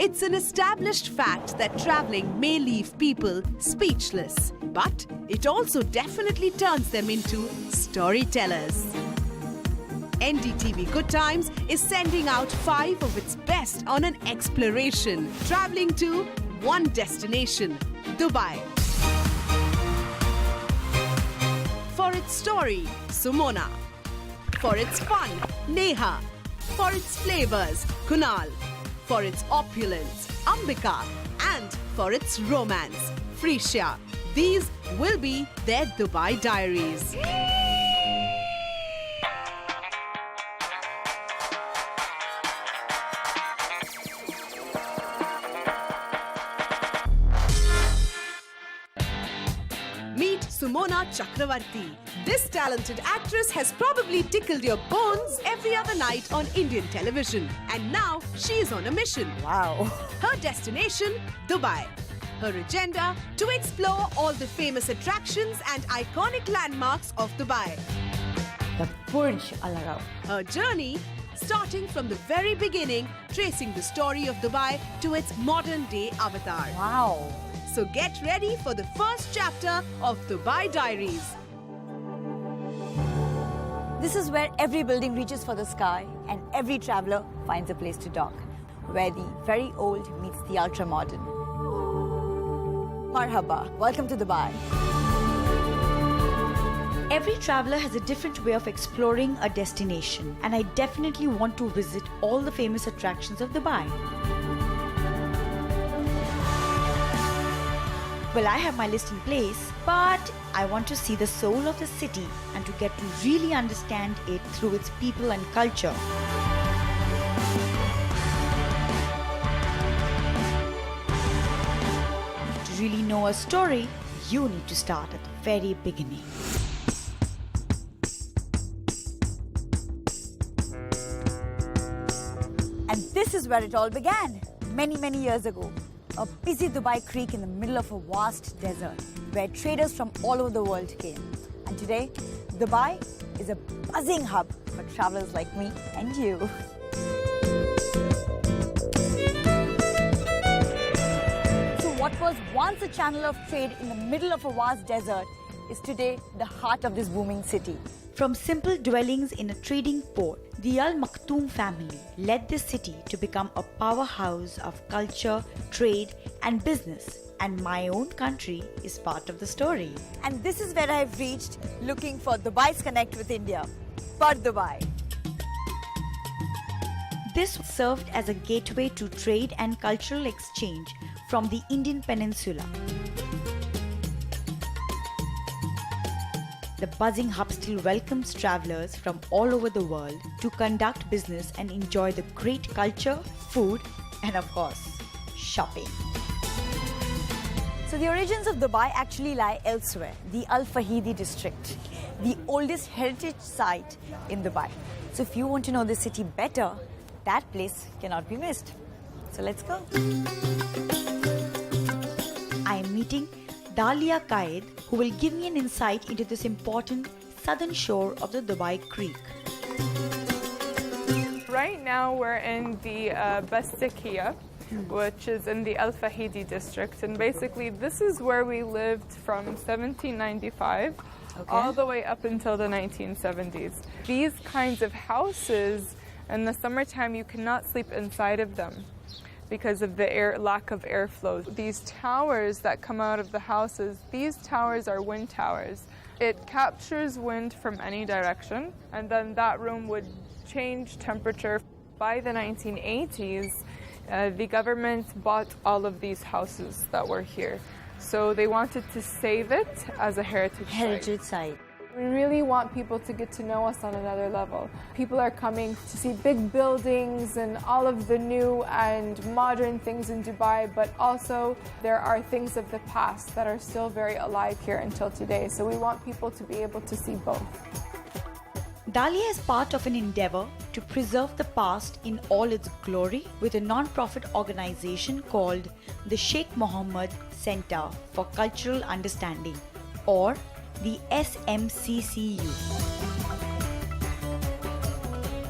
It's an established fact that traveling may leave people speechless, but it also definitely turns them into storytellers. NDTV Good Times is sending out 5 of its best on an exploration, traveling to one destination, Dubai. For its story, Sumona. For its fun, Neha. For its flavors, Kunal. For its opulence, Ambika. And for its romance, Frisia. These will be their Dubai Diaries. Meet Sumona Chakravarti. This talented actress has probably tickled your bones every other night on Indian television. And now she's on a mission. Wow. Her destination, Dubai. Her agenda, to explore all the famous attractions and iconic landmarks of Dubai. The Burj Al Arab. Her journey, starting from the very beginning, tracing the story of Dubai to its modern-day avatar. Wow. So get ready for the first chapter of Dubai Diaries. This is where every building reaches for the sky and every traveler finds a place to dock, where the very old meets the ultra-modern. Marhaba, welcome to Dubai. Every traveler has a different way of exploring a destination, and I definitely want to visit all the famous attractions of Dubai. Well, I have my list in place, but I want to see the soul of the city and to get to really understand it through its people and culture. To really know a story, you need to start at the very beginning. And this is where it all began, many years ago. A busy Dubai creek in the middle of a vast desert, where traders from all over the world came. And today, Dubai is a buzzing hub for travelers like me and you. So what was once a channel of trade in the middle of a vast desert is today the heart of this booming city. From simple dwellings in a trading port, the Al Maktoum family led this city to become a powerhouse of culture, trade, and business. And my own country is part of the story. And this is where I've reached, looking for Dubai's connect with India, Pad Dubai. This served as a gateway to trade and cultural exchange from the Indian peninsula. The buzzing hub still welcomes travelers from all over the world to conduct business and enjoy the great culture, food, and of course, shopping. So the origins of Dubai actually lie elsewhere, the Al Fahidi district, the oldest heritage site in Dubai. So if you want to know the city better, that place cannot be missed. So let's go. I am meeting Dalia Qaid, who will give me an insight into this important southern shore of the Dubai Creek. Right now we're in the Bastakia, which is in the Al Fahidi district, and basically this is where we lived from 1795 all the way up until the 1970s. These kinds of houses, in the summertime you cannot sleep inside of them because of the lack of airflow. These towers that come out of the houses, these towers are wind towers. It captures wind from any direction, and then that room would change temperature. By the 1980s, the government bought all of these houses that were here. So they wanted to save it as a heritage site. We really want people to get to know us on another level. People are coming to see big buildings and all of the new and modern things in Dubai, but also there are things of the past that are still very alive here until today. So we want people to be able to see both. Dalia is part of an endeavor to preserve the past in all its glory with a non-profit organization called the Sheikh Mohammed Center for Cultural Understanding, or the SMCCU.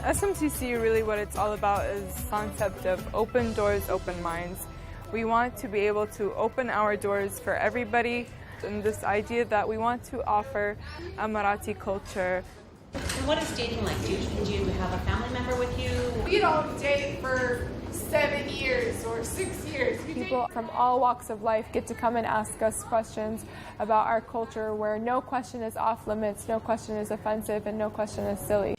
SMCC, really what it's all about is the concept of open doors, open minds. We want to be able to open our doors for everybody, and this idea that we want to offer Emirati culture. And what is dating like? Do you have a family member with you? We don't date for 7 years or 6 years. People from all walks of life get to come and ask us questions about our culture where no question is off limits, no question is offensive, and no question is silly.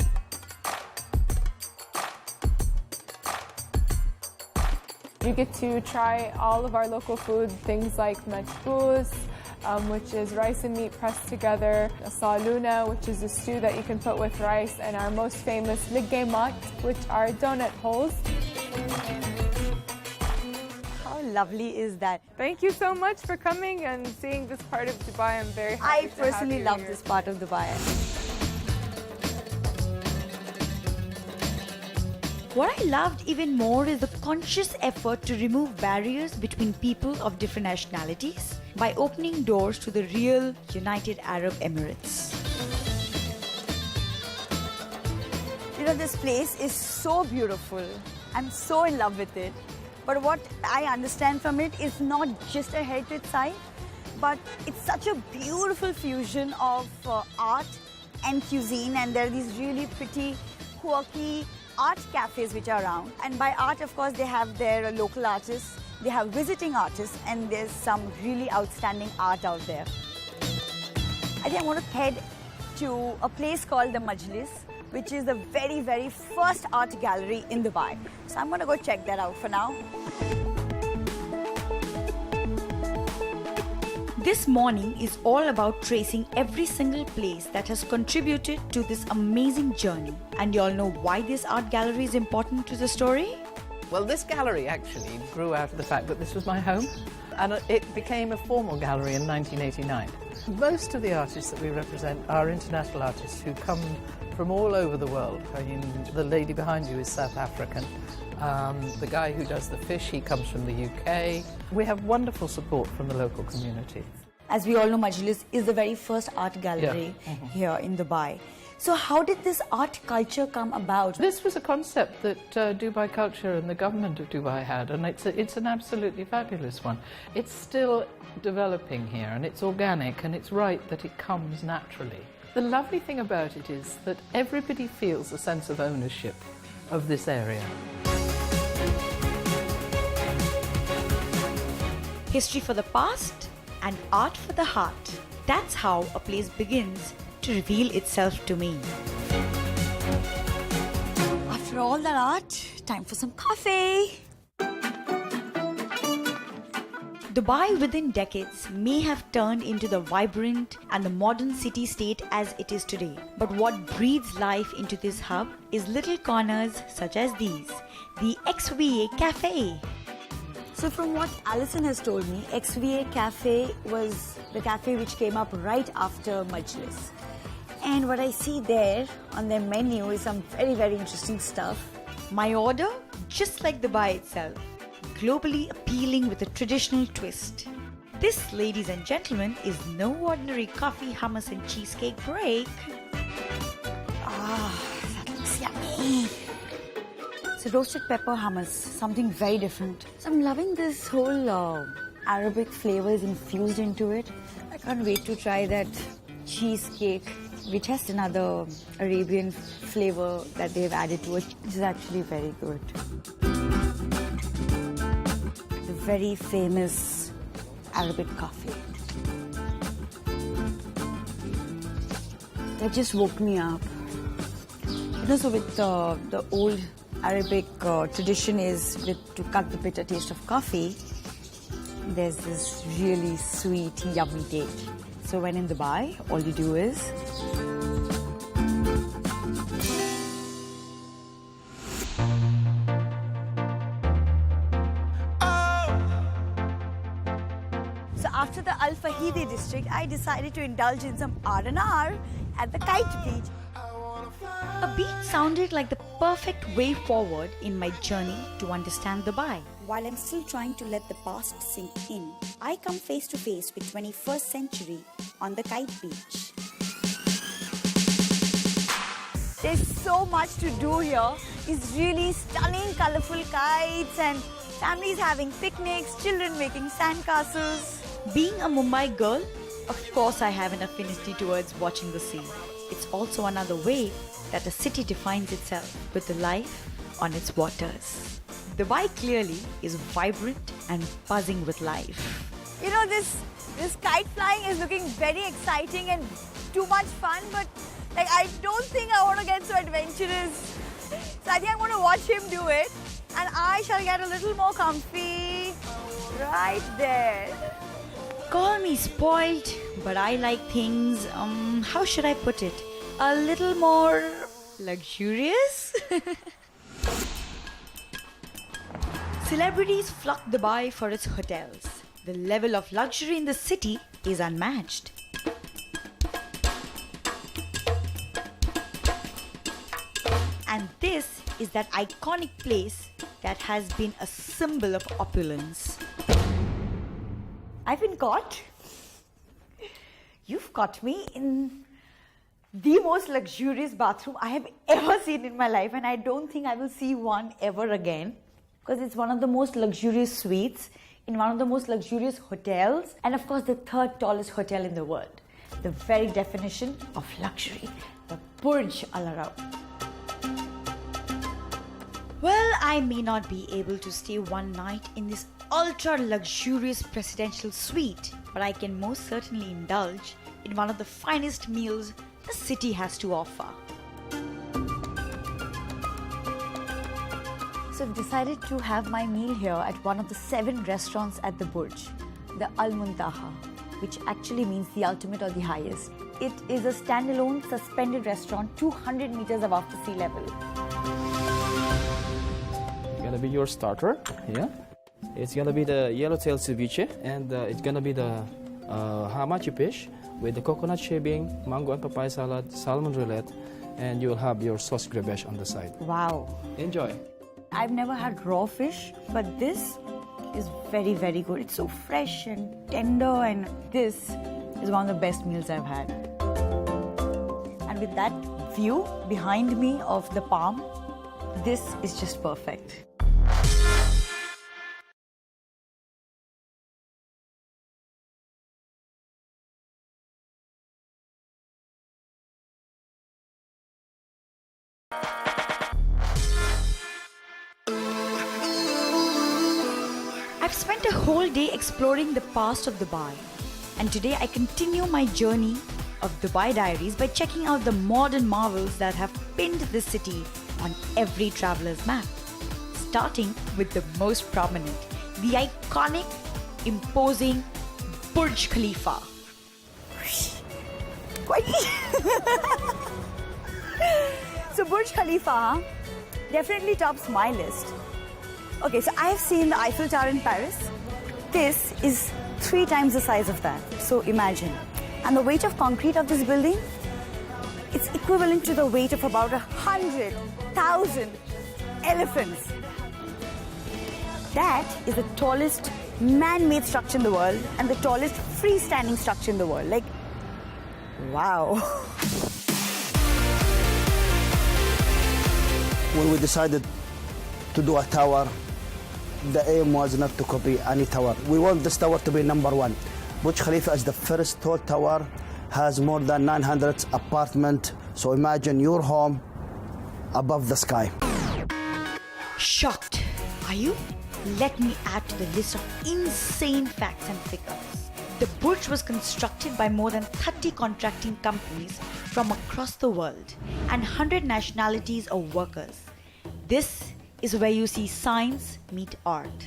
You get to try all of our local food, things like matbous, which is rice and meat pressed together, saluna, which is a stew that you can put with rice, and our most famous liggemat, which are donut holes. How lovely is that? Thank you so much for coming and seeing this part of Dubai. I'm very happy I to have personally you love here. this part of Dubai. What I loved even more is the conscious effort to remove barriers between people of different nationalities by opening doors to the real United Arab Emirates. You know, this place is so beautiful. I'm so in love with it. But what I understand from it is not just a heritage site, but it's such a beautiful fusion of art and cuisine, and there are these really pretty, quirky art cafes which are around. And by art, of course, they have their local artists, they have visiting artists, and there's some really outstanding art out there. I think I want to head to a place called the Majlis, which is the very, very first art gallery in Dubai. So I'm going to go check that out for now. This morning is all about tracing every single place that has contributed to this amazing journey. And you all know why this art gallery is important to the story? Well, this gallery actually grew out of the fact that this was my home, and it became a formal gallery in 1989. Most of the artists that we represent are international artists who come from all over the world. I mean, the lady behind you is South African. The guy who does the fish, he comes from the UK. We have wonderful support from the local community. As we all know, Majlis is the very first art gallery here in Dubai. So how did this art culture come about? This was a concept that Dubai Culture and the government of Dubai had, and it's an absolutely fabulous one. It's still developing here, and it's organic, and it's right that it comes naturally. The lovely thing about it is that everybody feels a sense of ownership of this area. History for the past and art for the heart. That's how a place begins to reveal itself to me. After all that art, time for some coffee. Dubai within decades may have turned into the vibrant and the modern city-state as it is today. But what breathes life into this hub is little corners such as these, the XVA Cafe. So from what Alison has told me, XVA Cafe was the cafe which came up right after Majlis. And what I see there on their menu is some very, very interesting stuff. My order, just like Dubai itself, globally appealing with a traditional twist. This, ladies and gentlemen, is no ordinary coffee, hummus and cheesecake break. Ah, that looks yummy. So roasted pepper hummus, something very different. So I'm loving this whole Arabic flavors infused into it. I can't wait to try that cheesecake, which has another Arabian flavor that they've added to it, which is actually very good. The very famous Arabic coffee. That just woke me up. You know, so with the old Arabic tradition is to cut the bitter taste of coffee, there's this really sweet, yummy taste. So when in Dubai, all you do is So after the Al Fahidi district, I decided to indulge in some R&R at the Kite Beach. A beach sounded like the perfect way forward in my journey to understand Dubai. While I'm still trying to let the past sink in, I come face to face with 21st century on the Kite Beach. There's so much to do here. It's really stunning, colorful kites and families having picnics, children making sandcastles. Being a Mumbai girl, of course I have an affinity towards watching the sea. It's also another way that a city defines itself with the life on its waters. Dubai clearly is vibrant and buzzing with life. You know, this kite flying is looking very exciting and too much fun, but like I don't think I want to get so adventurous. So I think I'm going to watch him do it, and I shall get a little more comfy right there. Call me spoiled, but I like things, how should I put it? A little more luxurious? Celebrities flock Dubai for its hotels. The level of luxury in the city is unmatched. And this is that iconic place that has been a symbol of opulence. I've been caught. You've caught me in the most luxurious bathroom I have ever seen in my life, and I don't think I will see one ever again, because it's one of the most luxurious suites in one of the most luxurious hotels, and of course the third tallest hotel in the world. The very definition of luxury, the Burj Al Arab. Well, I may not be able to stay one night in this ultra luxurious presidential suite, but I can most certainly indulge in one of the finest meals the city has to offer. So I've decided to have my meal here at one of the 7 restaurants at the Burj, the Al Muntaha, which actually means the ultimate or the highest. It is a standalone suspended restaurant 200 meters above the sea level. Gonna be your starter here. It's gonna be the yellowtail ceviche, and it's gonna be the hamachi fish with the coconut shaving, mango and papaya salad, salmon roulette, and you'll have your sauce grebesh on the side. Wow. Enjoy. I've never had raw fish, but this is very, very good. It's so fresh and tender, and this is one of the best meals I've had. And with that view behind me of the palm, this is just perfect. I've spent a whole day exploring the past of Dubai, and today I continue my journey of Dubai Diaries by checking out the modern marvels that have pinned the city on every traveler's map. Starting with the most prominent, the iconic, imposing Burj Khalifa. So Burj Khalifa definitely tops my list. Okay, so I've seen the Eiffel Tower in Paris. This is 3 times the size of that. So imagine. And the weight of concrete of this building, it's equivalent to the weight of about 100,000 elephants. That is the tallest man-made structure in the world and the tallest freestanding structure in the world. Like, wow. When we decided to do a tower, the aim was not to copy any tower. We want this tower to be number 1. Burj Khalifa is the first tall tower, has more than 900 apartments. So imagine your home above the sky. Shocked, are you? Let me add to the list of insane facts and figures. The Burj was constructed by more than 30 contracting companies from across the world and 100 nationalities of workers. This is where you see science meet art.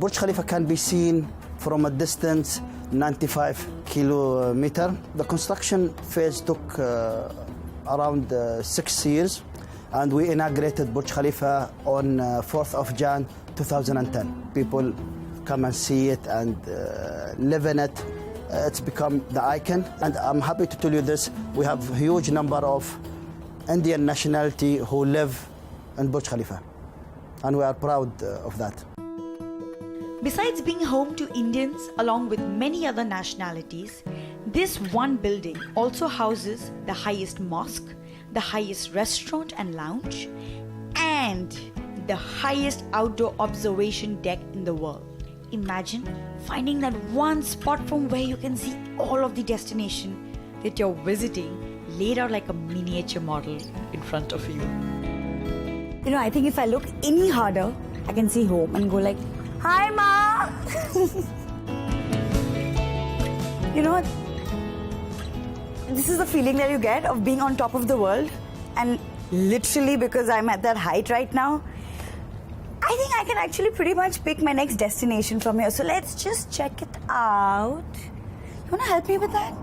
Burj Khalifa can be seen from a distance 95 kilometers. The construction phase took around 6 years, and we inaugurated Burj Khalifa on 4th of Jan 2010. People come and see it and live in it. It's become the icon, and I'm happy to tell you this. We have a huge number of Indian nationality who live in Burj Khalifa, and we are proud of that. Besides being home to Indians along with many other nationalities, this one building also houses the highest mosque, the highest restaurant and lounge, and the highest outdoor observation deck in the world. Imagine finding that one spot from where you can see all of the destination that you're visiting laid out like a miniature model in front of you. You know, I think if I look any harder, I can see home and go like, "Hi, Ma!" You know what? This is the feeling that you get of being on top of the world. And literally, because I'm at that height right now, I think I can actually pretty much pick my next destination from here. So let's just check it out. You want to help me with that?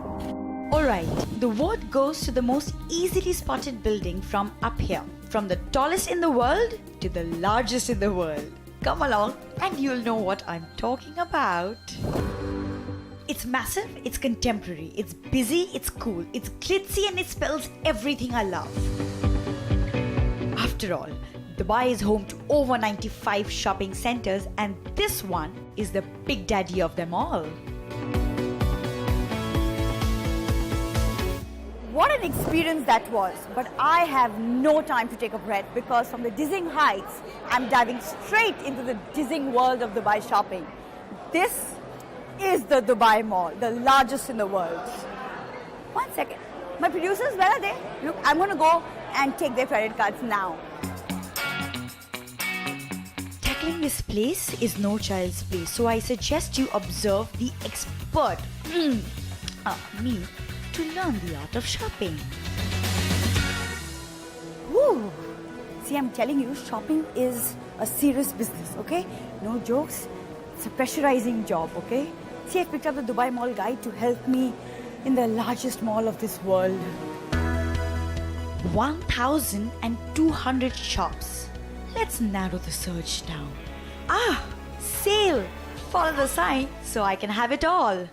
Alright, the vote goes to the most easily spotted building from up here. From the tallest in the world to the largest in the world. Come along and you'll know what I'm talking about. It's massive, it's contemporary, it's busy, it's cool, it's glitzy, and it spells everything I love. After all, Dubai is home to over 95 shopping centers, and this one is the big daddy of them all. What an experience that was. But I have no time to take a breath because from the dizzying heights, I'm diving straight into the dizzying world of Dubai shopping. This is the Dubai Mall, the largest in the world. One second. My producers, where are they? Look, I'm going to go and take their credit cards now. Tackling this place is no child's play, so I suggest you observe the expert, me, to learn the art of shopping. Woo! See, I'm telling you, shopping is a serious business, okay? No jokes. It's a pressurizing job, okay? See, I picked up the Dubai Mall guide to help me in the largest mall of this world. 1,200 shops. Let's narrow the search down. Sale! Follow the sign so I can have it all.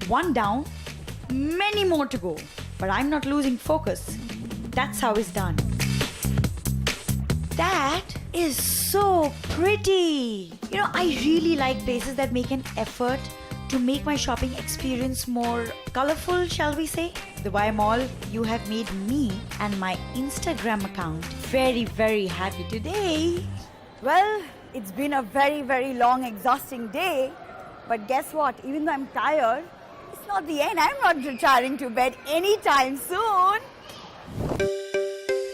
One down, many more to go. But I'm not losing focus. That's how it's done. That is so pretty. You know, I really like places that make an effort to make my shopping experience more colorful, shall we say? Dubai Mall, you have made me and my Instagram account very, very happy today. Well, it's been a very, very long, exhausting day. But guess what? Even though I'm tired, it's not the end. I'm not retiring to bed anytime soon.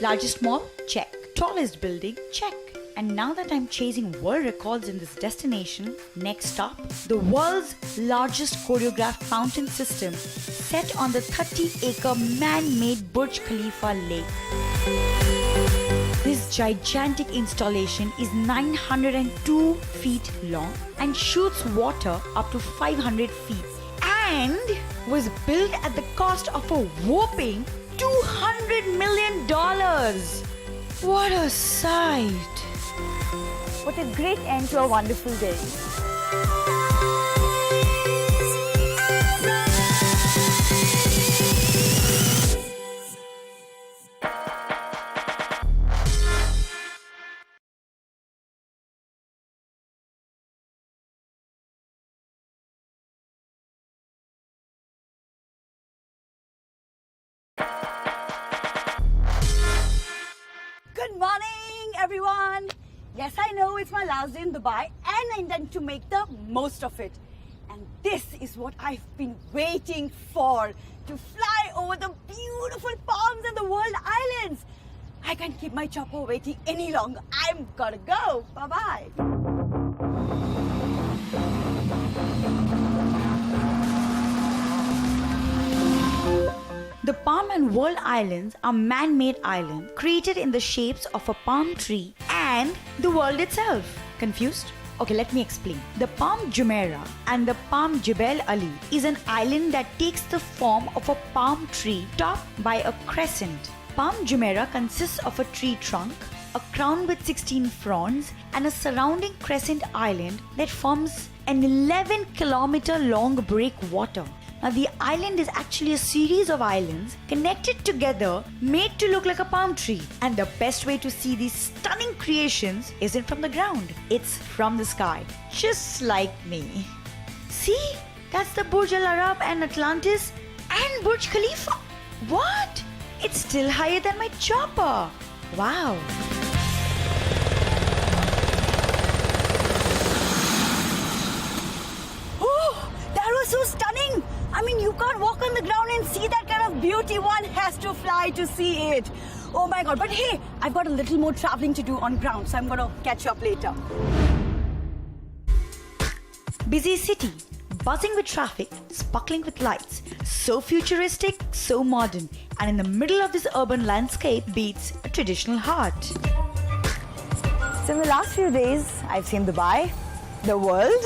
Largest mall? Check. Tallest building? Check. And now that I'm chasing world records in this destination, next stop, the world's largest choreographed fountain system set on the 30-acre man-made Burj Khalifa lake. This gigantic installation is 902 feet long and shoots water up to 500 feet and was built at the cost of a whopping $200 million. What a sight! What a great end to a wonderful day. Good morning, everyone. Yes, I know it's my last day in Dubai and I intend to make the most of it. And this is what I've been waiting for, to fly over the beautiful palms and the world islands. I can't keep my chopper waiting any longer. I'm gonna go. Bye-bye. The Palm and World Islands are man-made islands created in the shapes of a palm tree and the world itself. Confused? Okay, let me explain. The Palm Jumeirah and the Palm Jebel Ali is an island that takes the form of a palm tree topped by a crescent. Palm Jumeirah consists of a tree trunk, a crown with 16 fronds, and a surrounding crescent island that forms an 11-kilometer long breakwater. Now, the island is actually a series of islands connected together, made to look like a palm tree. And the best way to see these stunning creations isn't from the ground, it's from the sky, just like me. See, that's the Burj Al Arab and Atlantis And Burj Khalifa. What? It's still higher than my chopper. Wow. Oh, that was so stunning. I mean, you can't walk on the ground and see that kind of beauty. One has to fly to see it. Oh my God. But hey, I've got a little more traveling to do on ground, so I'm going to catch you up later. Busy city, buzzing with traffic, sparkling with lights, so futuristic, so modern, and in the middle of this urban landscape beats a traditional heart. So in the last few days, I've seen Dubai, the world.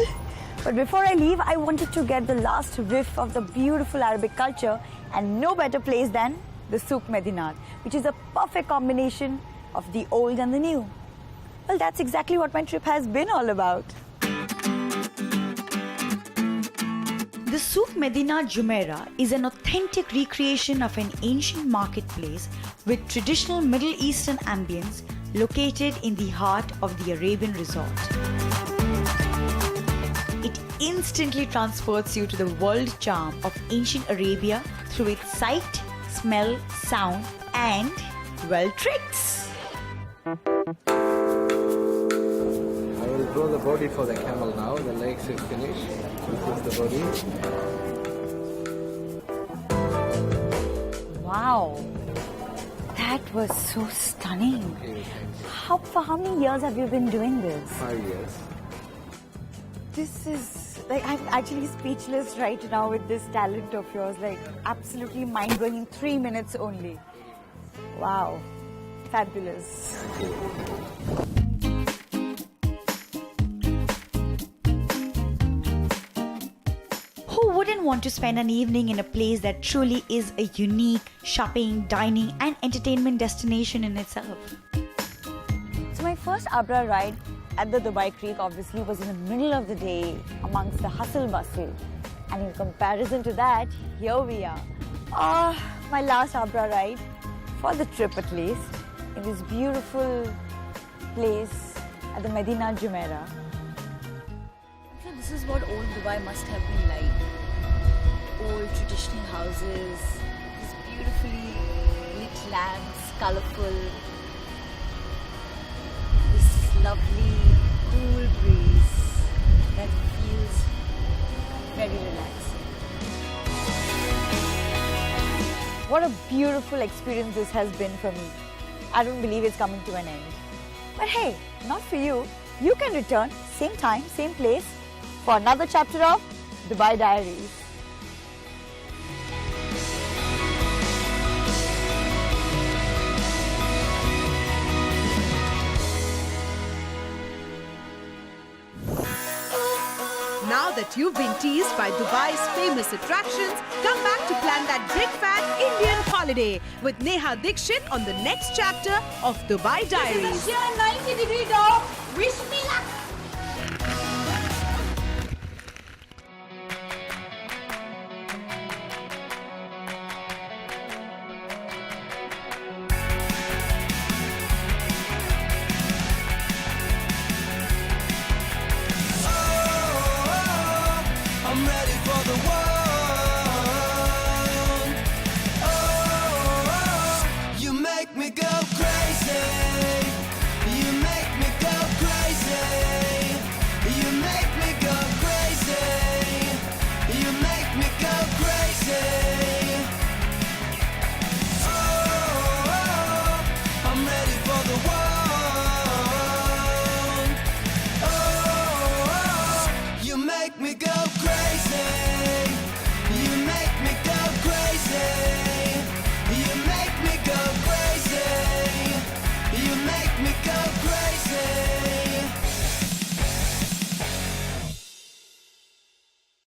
But before I leave, I wanted to get the last whiff of the beautiful Arabic culture, and no better place than the Souk Medinat, which is a perfect combination of the old and the new. Well, that's exactly what my trip has been all about. The Souk Medina Jumeirah is an authentic recreation of an ancient marketplace with traditional Middle Eastern ambience located in the heart of the Arabian resort. It instantly transports you to the world charm of ancient Arabia through its sight, smell, sound, and, well, tricks. I will draw the body for the camel now. The legs is finished. This is the body. Wow, that was so stunning. For how many years have you been doing this? 5 years. This is, like, I'm actually speechless right now with this talent of yours. Like, absolutely mind-blowing in 3 minutes only. Wow, fabulous. Who wouldn't want to spend an evening in a place that truly is a unique shopping, dining, and entertainment destination in itself? So my first Abra ride at the Dubai Creek obviously was in the middle of the day amongst the hustle bustle. And in comparison to that, here we are. My last Abra ride, for the trip at least, in this beautiful place at the Medina Jumeirah. So this is what old Dubai must have been like. Old traditional houses, these beautifully lit lamps, colourful. This lovely cool breeze that feels very relaxing. What a beautiful experience this has been for me. I don't believe it's coming to an end. But hey, not for you. You can return same time, same place for another chapter of Dubai Diaries. Now that you've been teased by Dubai's famous attractions, come back to plan that big fat Indian holiday with Neha Dikshit on the next chapter of Dubai Diaries. This is a sheer 90-degree door. Wish me luck. I'm ready for the world. Oh, you make me go crazy. You make me go crazy. You make me go crazy. You make me go crazy. Oh, I'm ready for the world. Oh, you make me go crazy. You make me go crazy.